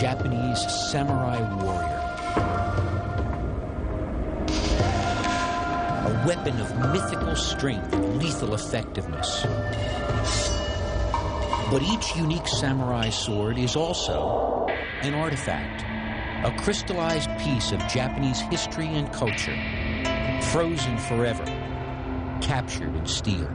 Japanese samurai warrior. A weapon of mythical strength and lethal effectiveness. But each unique samurai sword is also an artifact, a crystallized piece of Japanese history and culture, frozen forever, captured in steel.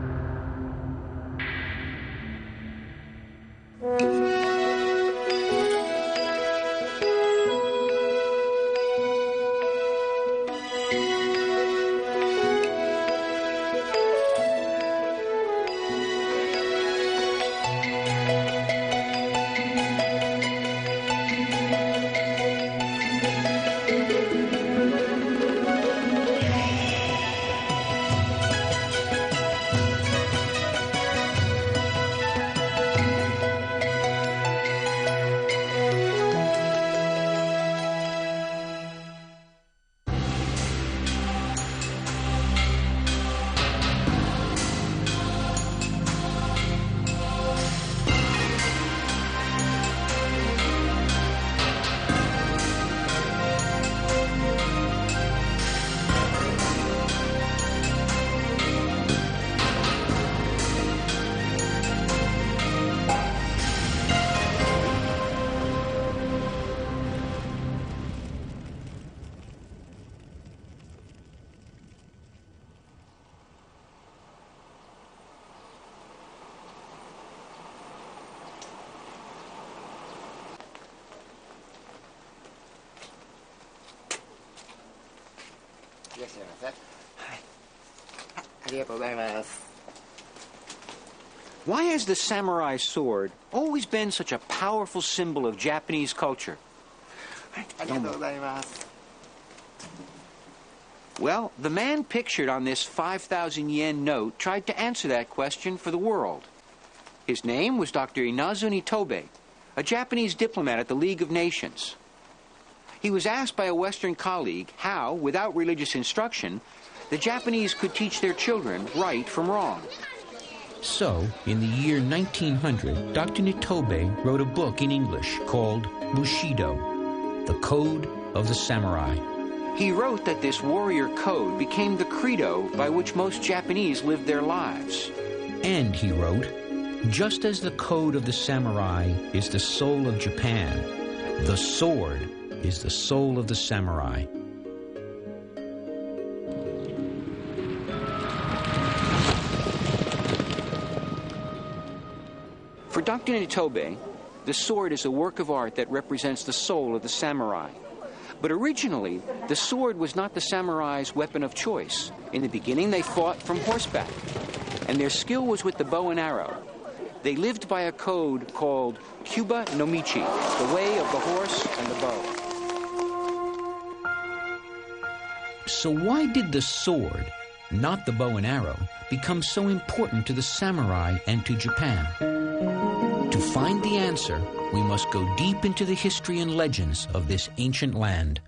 Why has the samurai sword always been such a powerful symbol of Japanese culture? Well, the man pictured on this 5,000 yen note tried to answer that question for the world. His name was Dr. Inazu Nitobe, a Japanese diplomat at the League of Nations. He was asked by a Western colleague how, without religious instruction, the Japanese could teach their children right from wrong. So, in the year 1900, Dr. Nitobe wrote a book in English called Bushido, the Code of the Samurai. He wrote that this warrior code became the credo by which most Japanese lived their lives. And he wrote, just as the code of the samurai is the soul of Japan, the sword is the soul of the samurai. For Dr. Nitobe, the sword is a work of art that represents the soul of the samurai. But originally, the sword was not the samurai's weapon of choice. In the beginning, they fought from horseback, and their skill was with the bow and arrow. They lived by a code called Kyuba no Michi, the way of the horse and the bow. So why did the sword, not the bow and arrow, become so important to the samurai and to Japan? To find the answer, we must go deep into the history and legends of this ancient land.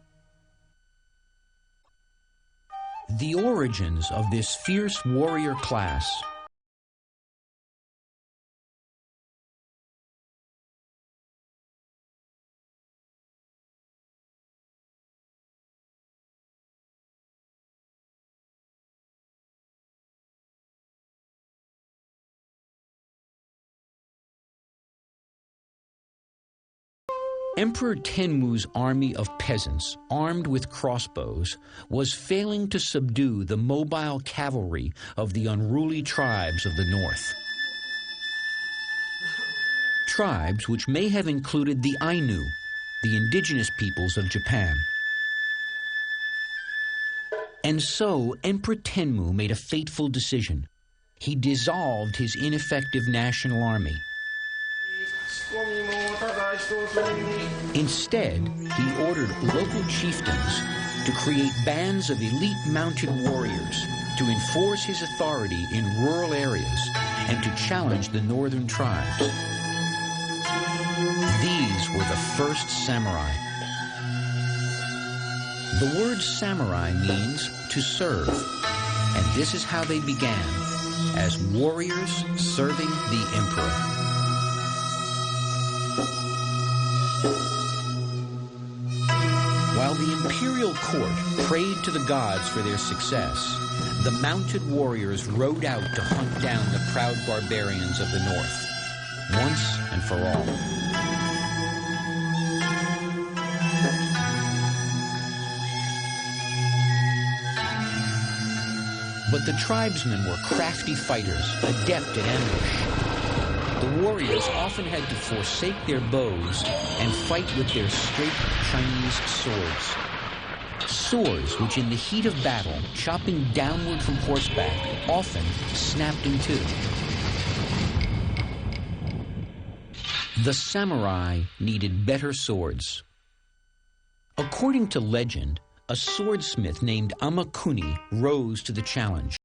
The origins of this fierce warrior class Emperor Tenmu's army of peasants, armed with crossbows, was failing to subdue the mobile cavalry of the unruly tribes of the north. Tribes which may have included the Ainu, the indigenous peoples of Japan. And so Emperor Tenmu made a fateful decision. He dissolved his ineffective national army. Instead, he ordered local chieftains to create bands of elite mounted warriors to enforce his authority in rural areas and to challenge the northern tribes. These were the first samurai. The word samurai means to serve, and this is how they began, as warriors serving the emperor. While the imperial court prayed to the gods for their success, the mounted warriors rode out to hunt down the proud barbarians of the north, once and for all. But the tribesmen were crafty fighters, adept at ambush. The warriors often had to forsake their bows and fight with their straight Chinese swords. Swords which in the heat of battle, chopping downward from horseback, often snapped in two. The samurai needed better swords. According to legend, a swordsmith named Amakuni rose to the challenge.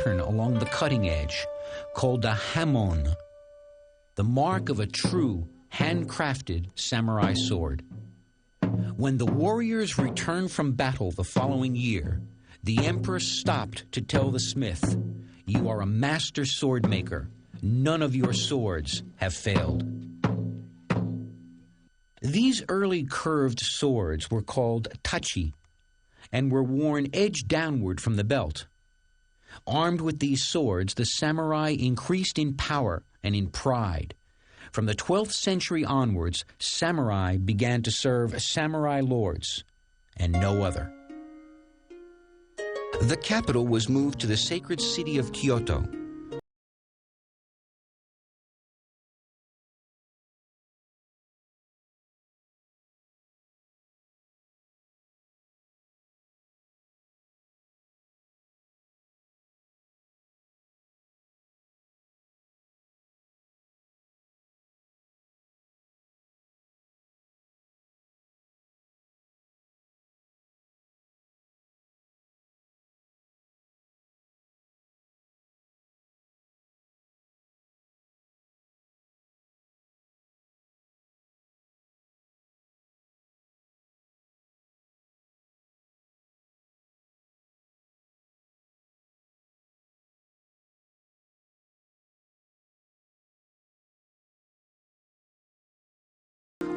Along the cutting edge, called a hamon, the mark of a true, handcrafted samurai sword. When the warriors returned from battle the following year, the emperor stopped to tell the smith, "You are a master sword maker. None of your swords have failed." These early curved swords were called tachi and were worn edge downward from the belt. Armed with these swords, the samurai increased in power and in pride. From the 12th century onwards, samurai began to serve samurai lords and no other. The capital was moved to the sacred city of Kyoto.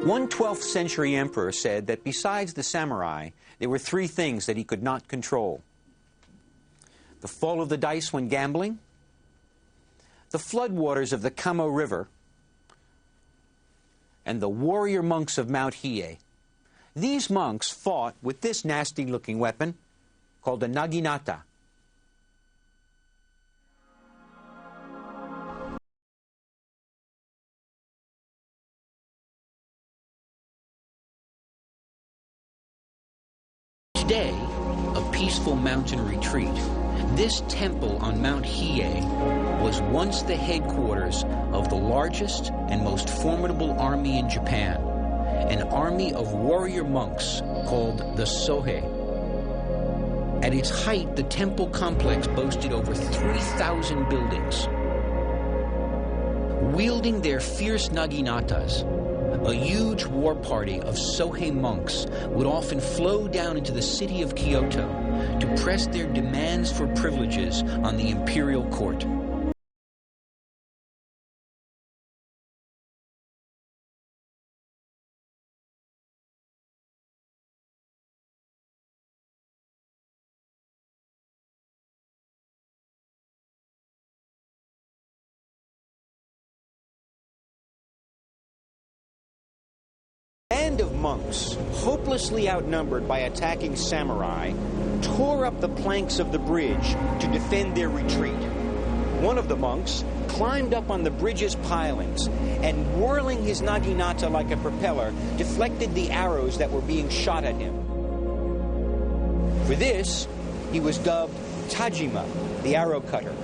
One 12th century emperor said that besides the samurai, there were three things that he could not control: the fall of the dice when gambling, the floodwaters of the Kamo River, and the warrior monks of Mount Hiei. These monks fought with this nasty-looking weapon called a naginata. Today, a peaceful mountain retreat, this temple on Mount Hiei was once the headquarters of the largest and most formidable army in Japan, an army of warrior monks called the Sohei. At its height, the temple complex boasted over 3,000 buildings. Wielding their fierce naginatas, a huge war party of Sohei monks would often flow down into the city of Kyoto to press their demands for privileges on the imperial court. A band of monks, hopelessly outnumbered by attacking samurai, tore up the planks of the bridge to defend their retreat. One of the monks climbed up on the bridge's pilings and, whirling his naginata like a propeller, deflected the arrows that were being shot at him. For this, he was dubbed Tajima, the arrow cutter.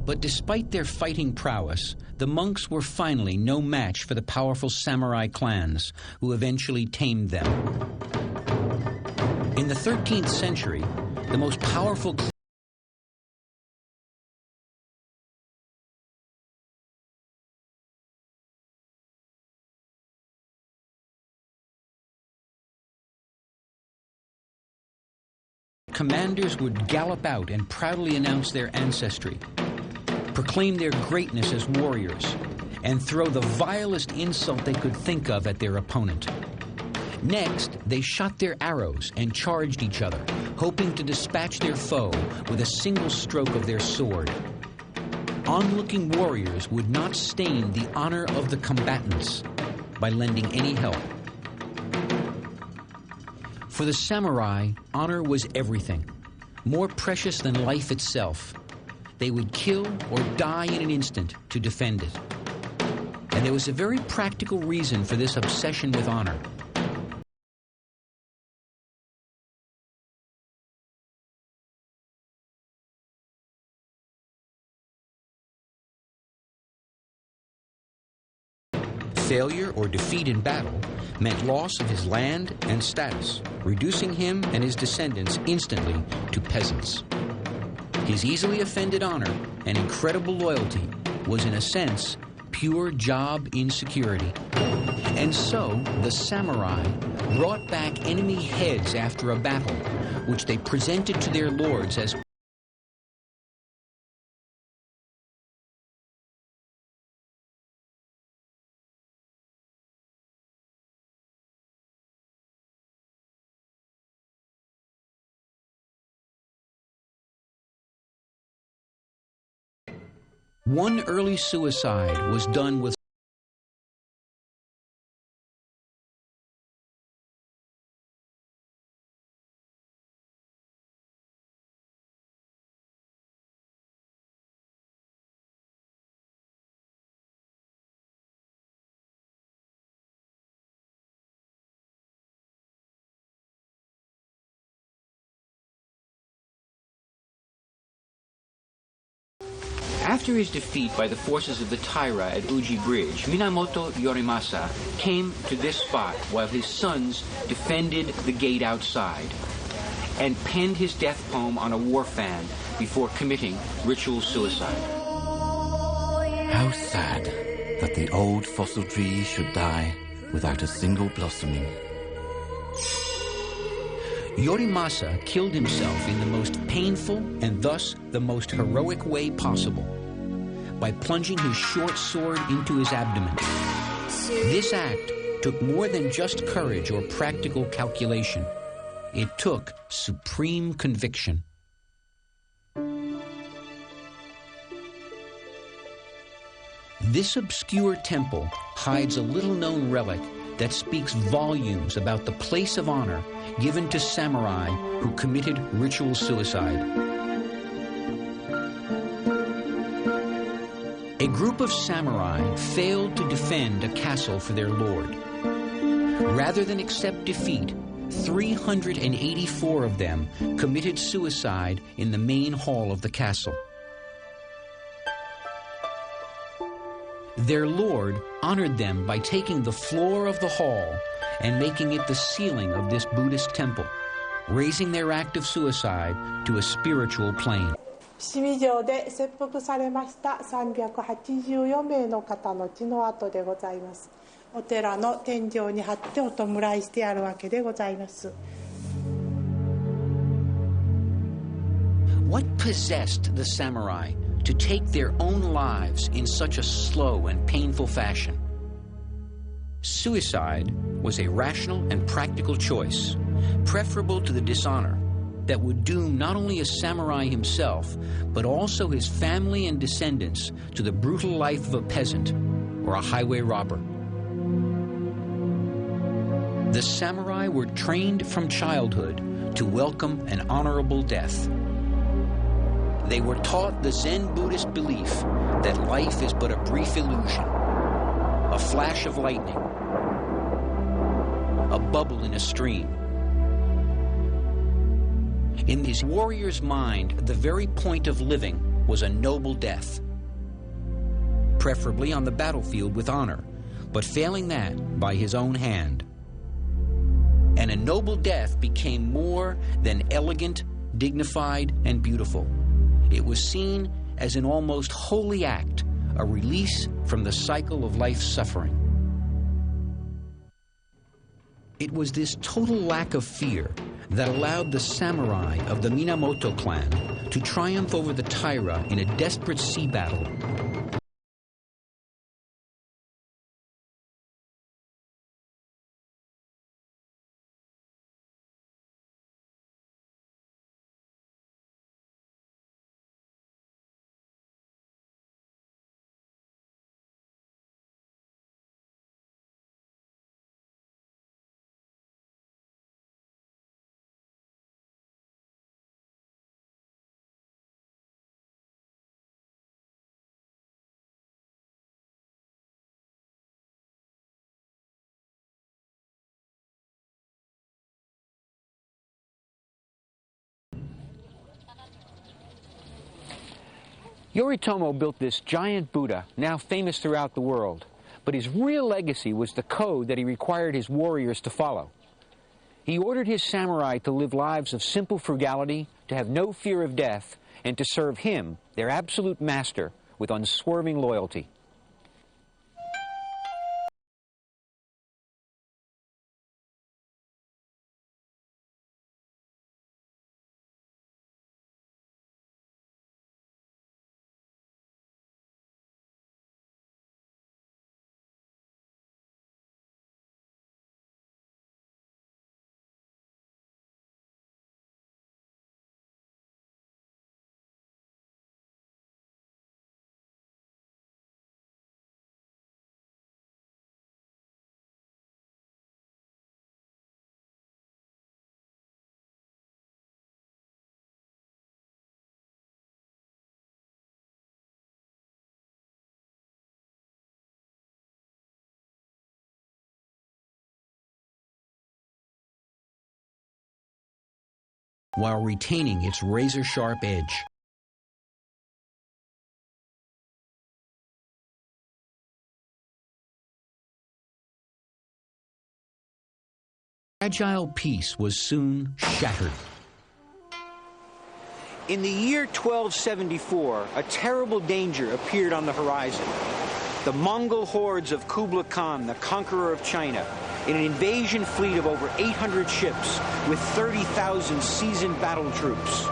But despite their fighting prowess, the monks were finally no match for the powerful samurai clans, who eventually tamed them. In the 13th century, the most powerful commanders would gallop out and proudly announce their ancestry, proclaim their greatness as warriors, and throw the vilest insult they could think of at their opponent. Next, they shot their arrows and charged each other, hoping to dispatch their foe with a single stroke of their sword. Onlooking warriors would not stain the honor of the combatants by lending any help. For the samurai, honor was everything, more precious than life itself. They would kill or die in an instant to defend it. And there was a very practical reason for this obsession with honor. Failure or defeat in battle meant loss of his land and status, reducing him and his descendants instantly to peasants. His easily offended honor and incredible loyalty was, in a sense, pure job insecurity. And so, the samurai brought back enemy heads after a battle, which they presented to their lords as one early suicide was done with After his defeat by the forces of the Taira at Uji Bridge, Minamoto Yorimasa came to this spot while his sons defended the gate outside and penned his death poem on a war fan before committing ritual suicide. How sad that the old fossil tree should die without a single blossoming. Yorimasa killed himself in the most painful and thus the most heroic way possible, by plunging his short sword into his abdomen. This act took more than just courage or practical calculation. It took supreme conviction. This obscure temple hides a little-known relic that speaks volumes about the place of honor given to samurai who committed ritual suicide. A group of samurai failed to defend a castle for their lord. Rather than accept defeat, 384 of them committed suicide in the main hall of the castle. Their lord honored them by taking the floor of the hall and making it the ceiling of this Buddhist temple, raising their act of suicide to a spiritual plane. 伏見城で切腹されました384名の方の血の跡でございます。お寺の天井に貼ってお弔いしてあるわけでございます。What possessed the samurai to take their own lives in such a slow and painful fashion? Suicide was a rational and practical choice, preferable to the dishonor that would doom not only a samurai himself, but also his family and descendants to the brutal life of a peasant or a highway robber. The samurai were trained from childhood to welcome an honorable death. They were taught the Zen Buddhist belief that life is but a brief illusion, a flash of lightning, a bubble in a stream. In his warrior's mind, the very point of living was a noble death, preferably on the battlefield with honor, but failing that, by his own hand. And a noble death became more than elegant, dignified, and beautiful. It was seen as an almost holy act, a release from the cycle of life's suffering. It was this total lack of fear that allowed the samurai of the Minamoto clan to triumph over the Taira in a desperate sea battle. Yoritomo built this giant Buddha, now famous throughout the world, but his real legacy was the code that he required his warriors to follow. He ordered his samurai to live lives of simple frugality, to have no fear of death, and to serve him, their absolute master, with unswerving loyalty. While retaining its razor-sharp edge. Fragile peace was soon shattered. In the year 1274, a terrible danger appeared on the horizon. The Mongol hordes of Kublai Khan, the conqueror of China, in an invasion fleet of over 800 ships with 30,000 seasoned battle troops.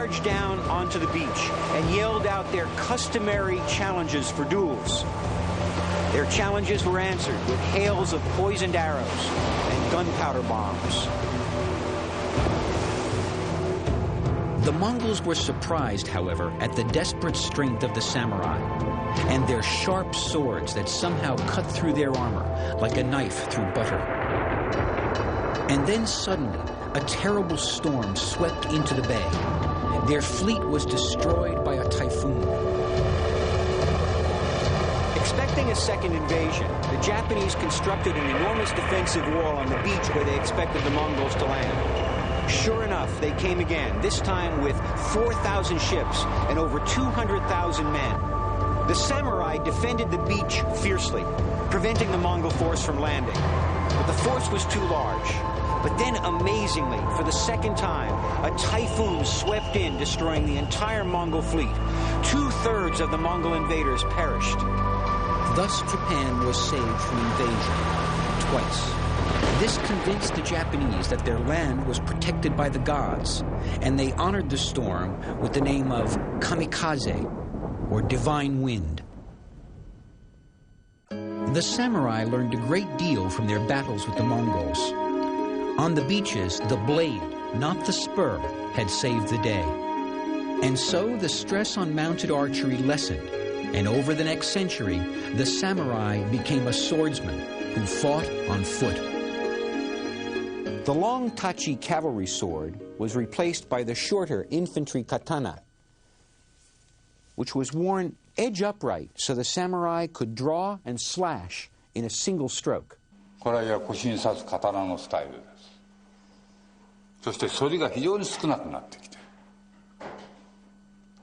charged down onto the beach and yelled out their customary challenges for duels. Their challenges were answered with hails of poisoned arrows and gunpowder bombs. The Mongols were surprised, however, at the desperate strength of the samurai and their sharp swords that somehow cut through their armor like a knife through butter. And then suddenly, a terrible storm swept into the bay. Their fleet was destroyed by a typhoon. Expecting a second invasion, the Japanese constructed an enormous defensive wall on the beach where they expected the Mongols to land. Sure enough, they came again, this time with 4,000 ships and over 200,000 men. The samurai defended the beach fiercely, preventing the Mongol force from landing. But the force was too large. But then, amazingly, for the second time, a typhoon swept in, destroying the entire Mongol fleet. 2/3 of the Mongol invaders perished. Thus, Japan was saved from invasion twice. This convinced the Japanese that their land was protected by the gods, and they honored the storm with the name of kamikaze, or divine wind. The samurai learned a great deal from their battles with the Mongols. On the beaches, the blade, not the spur, had saved the day. And so the stress on mounted archery lessened, and over the next century, the samurai became a swordsman who fought on foot. The long tachi cavalry sword was replaced by the shorter infantry katana, which was worn edge upright so the samurai could draw and slash in a single stroke. これは腰に刺す刀のスタイルです。そして反りが非常に少なくなってきている。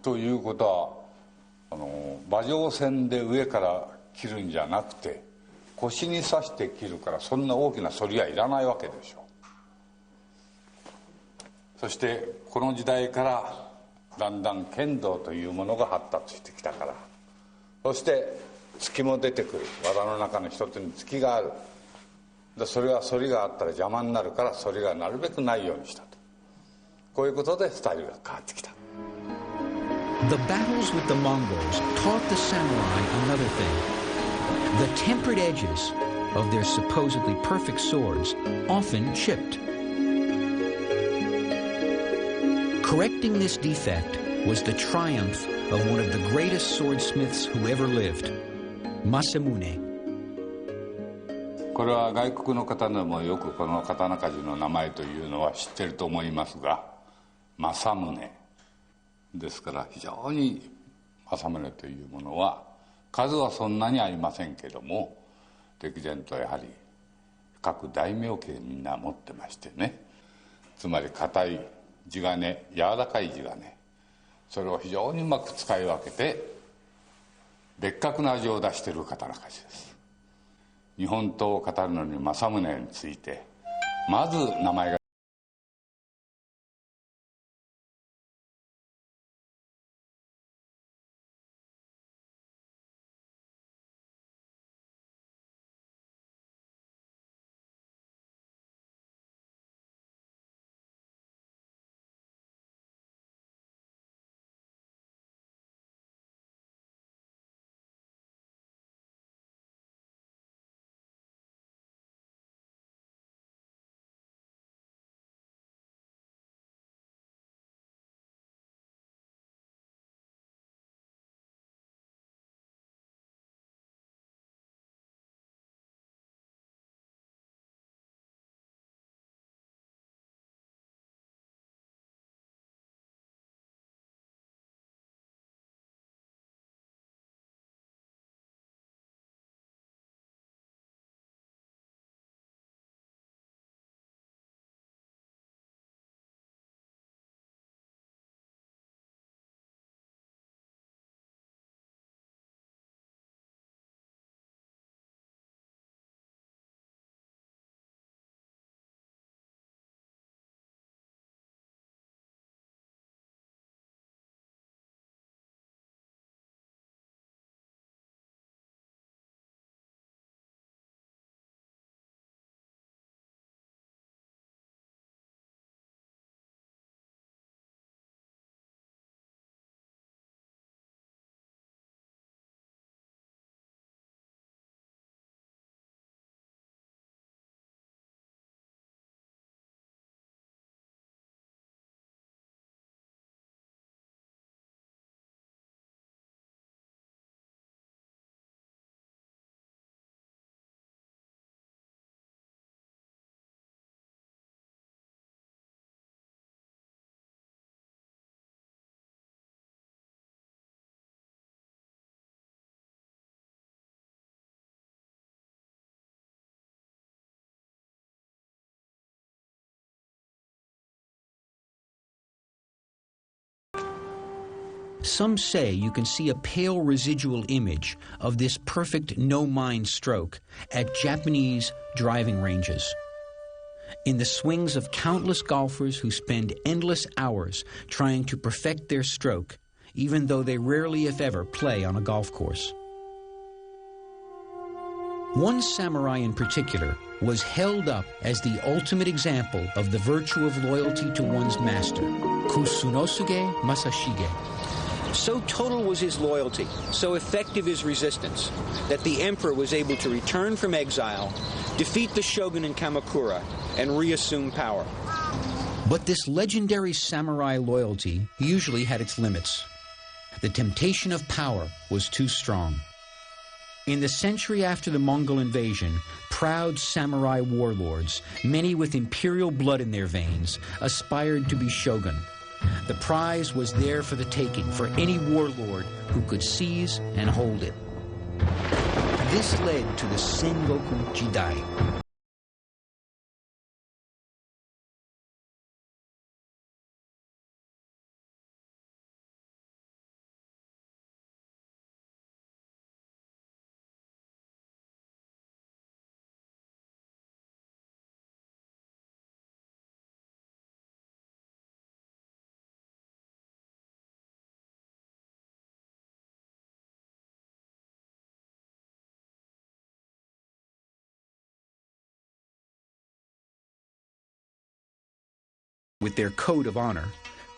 ということは、馬上線で上から切るんじゃなくて、腰に刺して切るからそんな大きな反りはいらないわけでしょう。そしてこの時代からだんだん剣道というものが発達してきたから、そして突きも出てくる。技の中の一つに突きがある。それは反りがあったら邪魔になるから反りがなるべくないようにしたと。こういうことでスタイルが変わってきた。The battles with the Mongols taught the samurai another thing. The tempered edges of their supposedly perfect swords often chipped. Correcting this defect was the triumph of one of the greatest swordsmiths who ever lived, Masamune. これは外国の方でもよくこの刀鍛冶の名前というのは知ってると思いますが、政宗ですから、非常に政宗というものは数はそんなにありませんけども、歴然とやはり各大名家みんな持ってましてね、つまり硬い地金、柔らかい地金、それを非常にうまく使い分けて別格な味を出している刀鍛冶です。日本刀を語るのに政宗についてまず名前が Some say you can see a pale residual image of this perfect no-mind stroke at Japanese driving ranges. In the swings of countless golfers who spend endless hours trying to perfect their stroke, even though they rarely, if ever, play on a golf course. One samurai in particular was held up as the ultimate example of the virtue of loyalty to one's master, Kusunosuke Masashige. So total was his loyalty, so effective his resistance, that the emperor was able to return from exile, defeat the shogun in Kamakura, and reassume power. But this legendary samurai loyalty usually had its limits. The temptation of power was too strong. In the century after the Mongol invasion, proud samurai warlords, many with imperial blood in their veins, aspired to be shogun. The prize was there for the taking for any warlord who could seize and hold it. This led to the Sengoku Jidai. With their code of honor,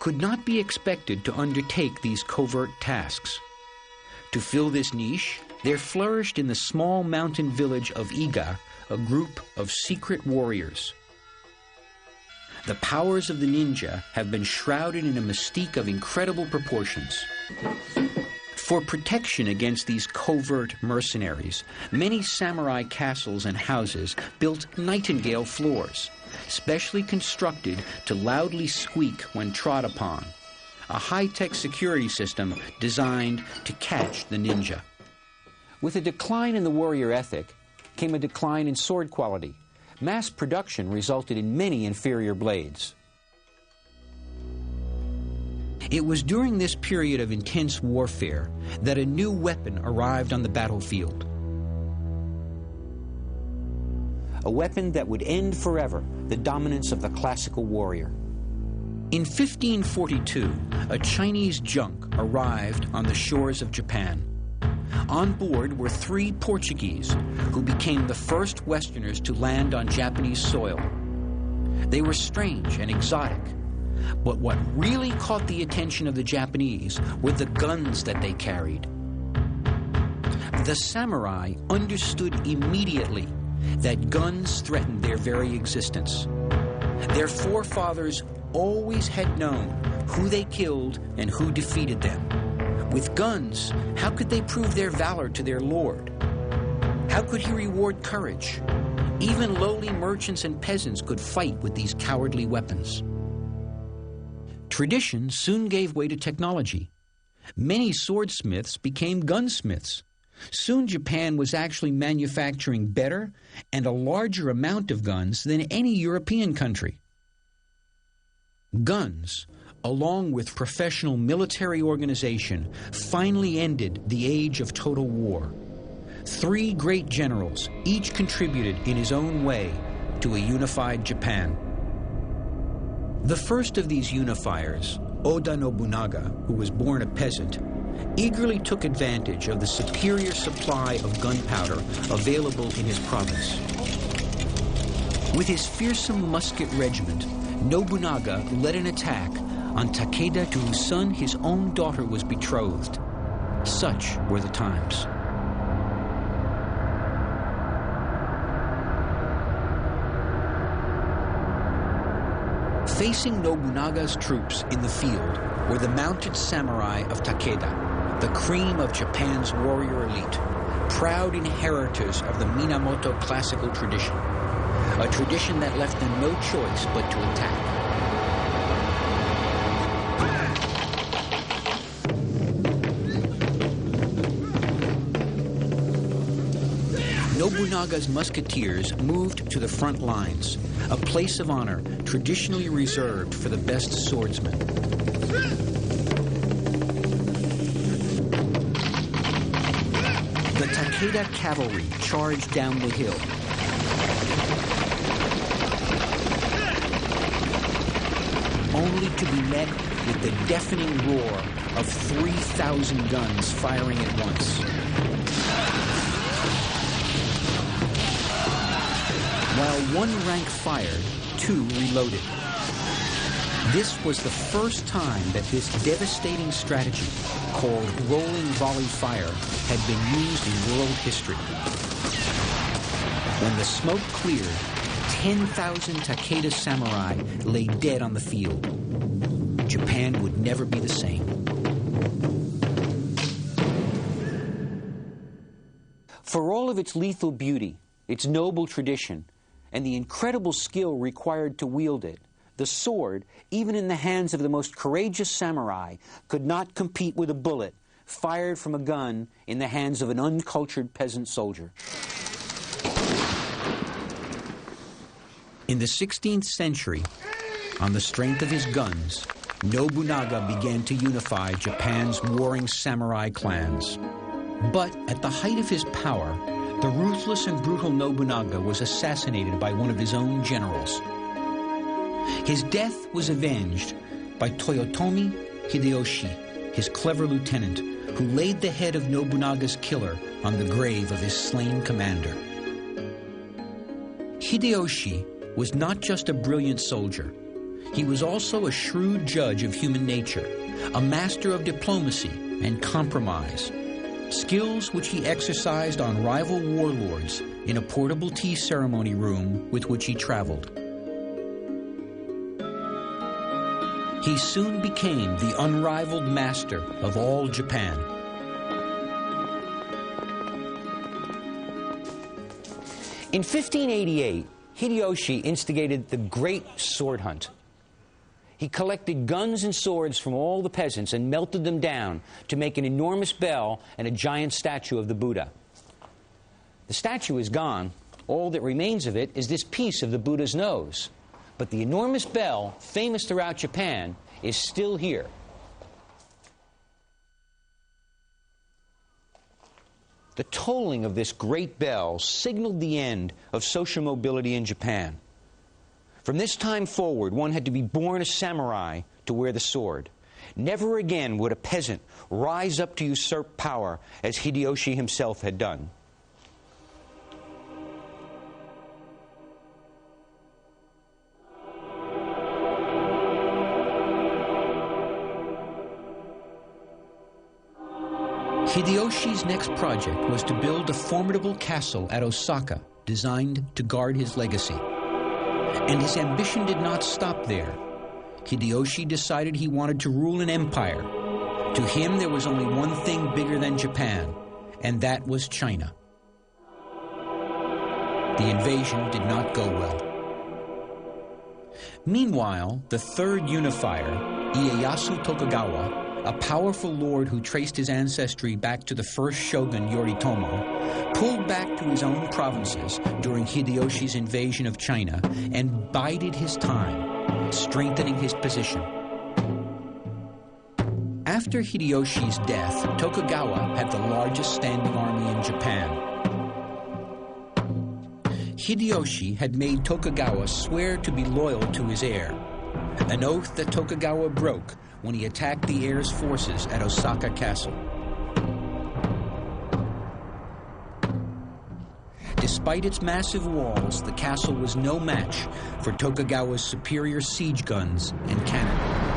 could not be expected to undertake these covert tasks. To fill this niche, there flourished in the small mountain village of Iga a group of secret warriors. The powers of the ninja have been shrouded in a mystique of incredible proportions. For protection against these covert mercenaries, many samurai castles and houses built nightingale floors, specially constructed to loudly squeak when trod upon, a high-tech security system designed to catch the ninja. With a decline in the warrior ethic came a decline in sword quality. Mass production resulted in many inferior blades. It was during this period of intense warfare that a new weapon arrived on the battlefield. A weapon that would end forever the dominance of the classical warrior. In 1542, a Chinese junk arrived on the shores of Japan. On board were 3 Portuguese, who became the first Westerners to land on Japanese soil. They were strange and exotic, but what really caught the attention of the Japanese were the guns that they carried. The samurai understood immediately that guns threatened their very existence. Their forefathers always had known who they killed and who defeated them. With guns, how could they prove their valor to their lord? How could he reward courage? Even lowly merchants and peasants could fight with these cowardly weapons. Tradition soon gave way to technology. Many swordsmiths became gunsmiths. Soon Japan was actually manufacturing better and a larger amount of guns than any European country. Guns, along with professional military organization, finally ended the age of total war. 3 great generals, each contributed in his own way to a unified Japan. The first of these unifiers, Oda Nobunaga, who was born a peasant, eagerly took advantage of the superior supply of gunpowder available in his province. With his fearsome musket regiment, Nobunaga led an attack on Takeda, to whose son his own daughter was betrothed. Such were the times. Facing Nobunaga's troops in the field were the mounted samurai of Takeda, the cream of Japan's warrior elite, proud inheritors of the Minamoto classical tradition, a tradition that left them no choice but to attack. Nobunaga's musketeers moved to the front lines, a place of honor traditionally reserved for the best swordsmen. Takeda cavalry charged down the hill. Only to be met with the deafening roar of 3,000 guns firing at once. While one rank fired, two reloaded. This was the first time that this devastating strategy, called rolling volley fire, had been used in world history. When the smoke cleared, 10,000 Takeda samurai lay dead on the field. Japan would never be the same. For all of its lethal beauty, its noble tradition, and the incredible skill required to wield it, the sword, even in the hands of the most courageous samurai, could not compete with a bullet fired from a gun in the hands of an uncultured peasant soldier. In the 16th century, on the strength of his guns, Nobunaga began to unify Japan's warring samurai clans. But at the height of his power, the ruthless and brutal Nobunaga was assassinated by one of his own generals. His death was avenged by Toyotomi Hideyoshi, his clever lieutenant, who laid the head of Nobunaga's killer on the grave of his slain commander. Hideyoshi was not just a brilliant soldier. He was also a shrewd judge of human nature, a master of diplomacy and compromise, skills which he exercised on rival warlords in a portable tea ceremony room with which he traveled. He soon became the unrivaled master of all Japan. In 1588, Hideyoshi instigated the Great Sword Hunt. He collected guns and swords from all the peasants and melted them down to make an enormous bell and a giant statue of the Buddha. The statue is gone. All that remains of it is this piece of the Buddha's nose. But the enormous bell, famous throughout Japan, is still here. The tolling of this great bell signaled the end of social mobility in Japan. From this time forward, one had to be born a samurai to wear the sword. Never again would a peasant rise up to usurp power as Hideyoshi himself had done. Hideyoshi's next project was to build a formidable castle at Osaka designed to guard his legacy. And his ambition did not stop there. Hideyoshi decided he wanted to rule an empire. To him, there was only one thing bigger than Japan, and that was China. The invasion did not go well. Meanwhile, the third unifier, Ieyasu Tokugawa, a powerful lord who traced his ancestry back to the first shogun Yoritomo, pulled back to his own provinces during Hideyoshi's invasion of China and bided his time, strengthening his position. After Hideyoshi's death, Tokugawa had the largest standing army in Japan. Hideyoshi had made Tokugawa swear to be loyal to his heir, an oath that Tokugawa broke when he attacked the heir's forces at Osaka Castle. Despite its massive walls, the castle was no match for Tokugawa's superior siege guns and cannon.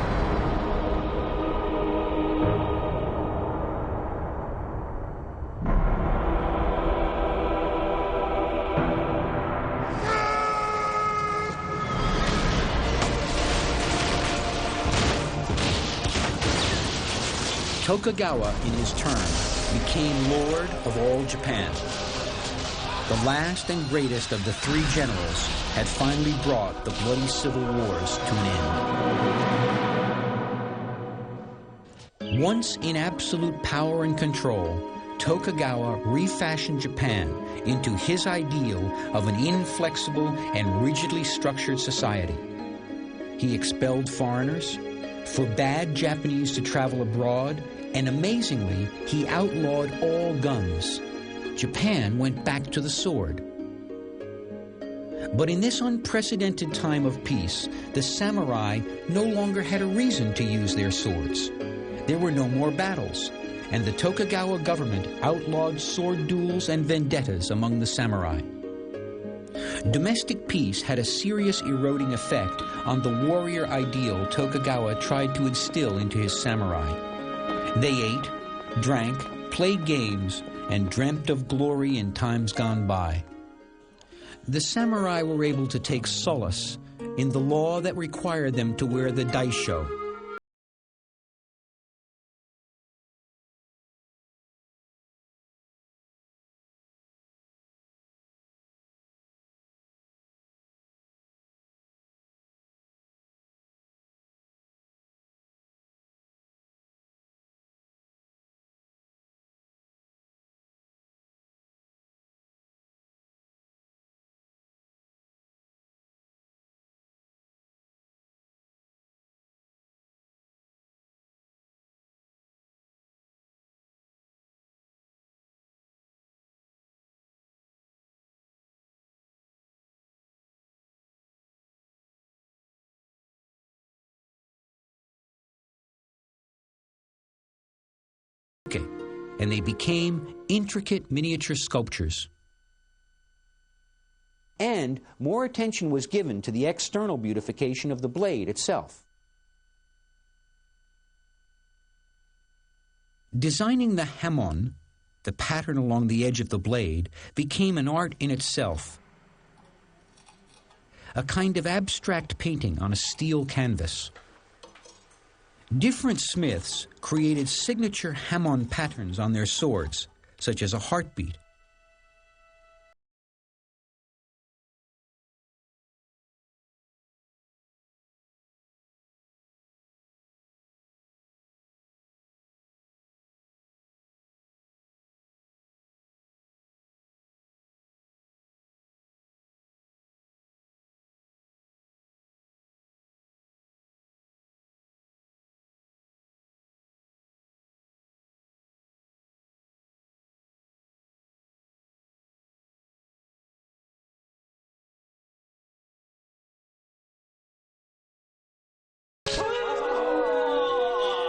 Tokugawa, in his turn, became lord of all Japan. The last and greatest of the three generals had finally brought the bloody civil wars to an end. Once in absolute power and control, Tokugawa refashioned Japan into his ideal of an inflexible and rigidly structured society. He expelled foreigners, forbade Japanese to travel abroad, and amazingly, he outlawed all guns. Japan went back to the sword. But in this unprecedented time of peace, the samurai no longer had a reason to use their swords. There were no more battles, and the Tokugawa government outlawed sword duels and vendettas among the samurai. Domestic peace had a serious eroding effect on the warrior ideal Tokugawa tried to instill into his samurai. They ate, drank, played games, and dreamt of glory in times gone by. The samurai were able to take solace in the law that required them to wear the daisho. And they became intricate miniature sculptures. And more attention was given to the external beautification of the blade itself. Designing the hamon, the pattern along the edge of the blade, became an art in itself. A kind of abstract painting on a steel canvas. Different smiths created signature hamon patterns on their swords, such as a heartbeat.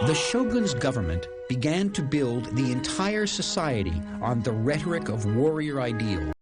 The shogun's government began to build the entire society on the rhetoric of warrior ideal.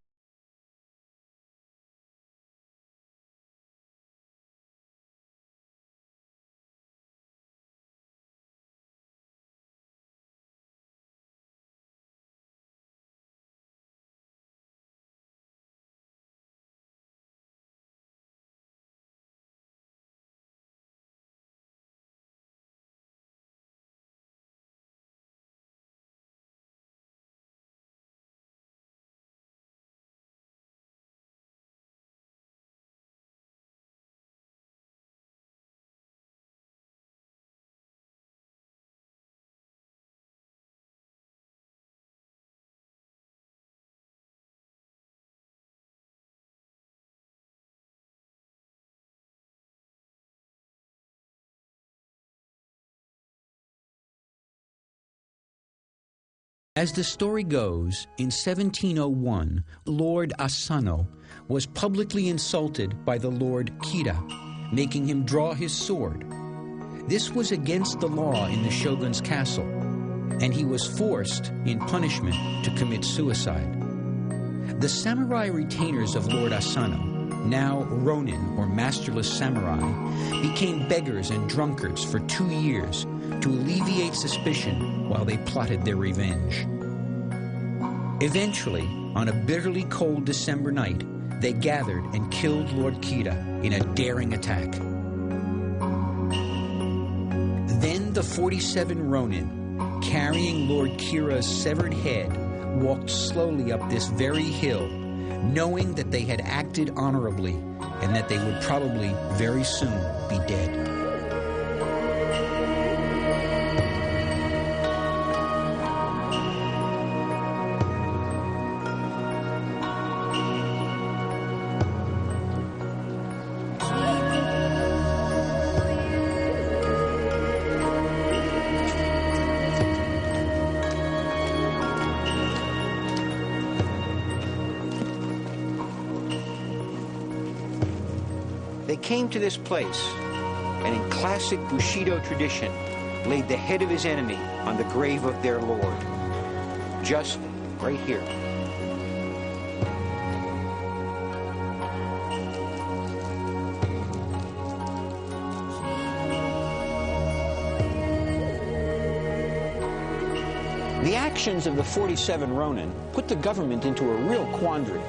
As the story goes, in 1701, Lord Asano was publicly insulted by the Lord Kira, making him draw his sword. This was against the law in the shogun's castle, and he was forced, in punishment, to commit suicide. The samurai retainers of Lord Asano, now ronin or masterless samurai, became beggars and drunkards for 2 years to alleviate suspicion while they plotted their revenge. Eventually, on a bitterly cold December night, they gathered and killed Lord Kira in a daring attack. Then the 47 ronin, carrying Lord Kira's severed head, walked slowly up this very hill, knowing that they had acted honorably and that they would probably very soon be dead. They came to this place and in classic Bushido tradition laid the head of his enemy on the grave of their lord. Just right here. The actions of the 47 Ronin put the government into a real quandary.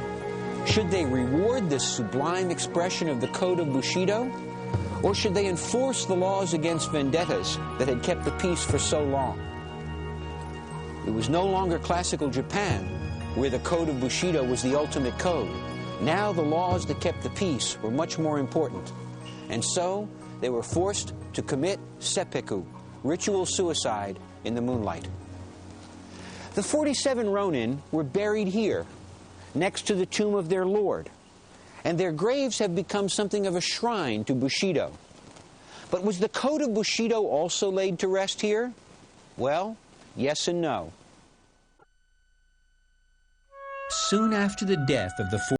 Should they reward this sublime expression of the code of Bushido? Or should they enforce the laws against vendettas that had kept the peace for so long? It was no longer classical Japan, where the code of Bushido was the ultimate code. Now the laws that kept the peace were much more important. And so they were forced to commit seppuku, ritual suicide, in the moonlight. The 47 Ronin were buried here, next to the tomb of their lord, and their graves have become something of a shrine to Bushido. But was the code of Bushido also laid to rest here? Well, yes and no. Soon after the death of the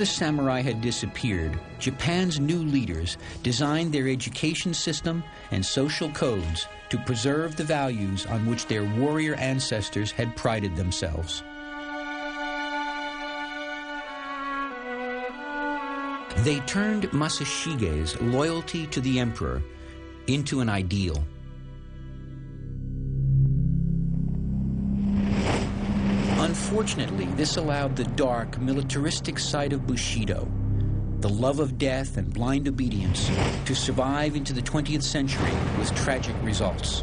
samurai had disappeared, Japan's new leaders designed their education system and social codes to preserve the values on which their warrior ancestors had prided themselves. They turned Masashige's loyalty to the emperor into an ideal. Unfortunately, this allowed the dark, militaristic side of Bushido, the love of death and blind obedience, to survive into the 20th century with tragic results.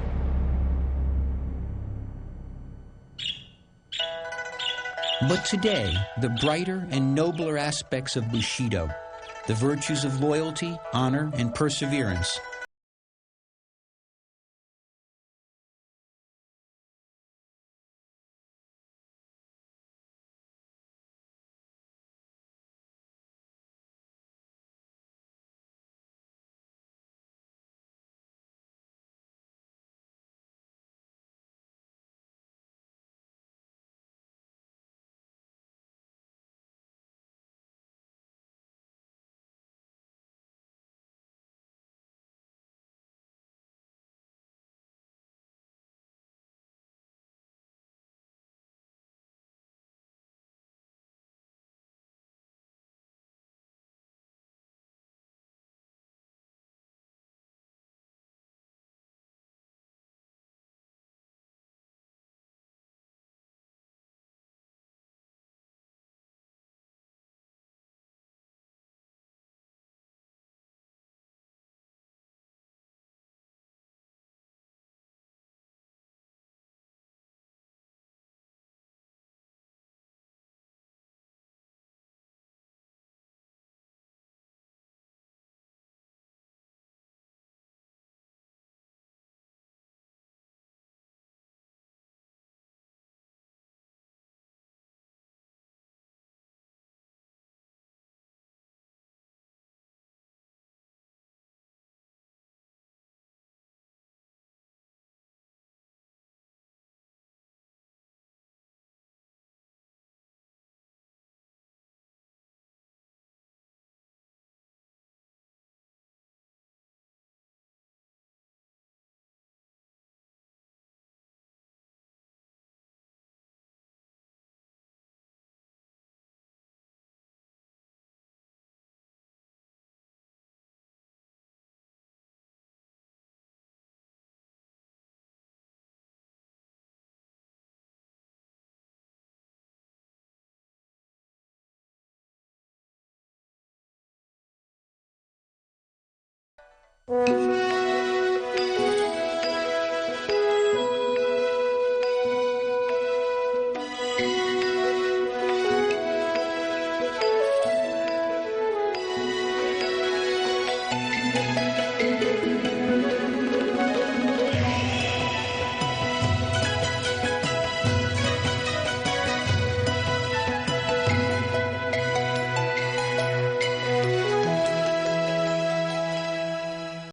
But today, the brighter and nobler aspects of Bushido, the virtues of loyalty, honor, and perseverance, す。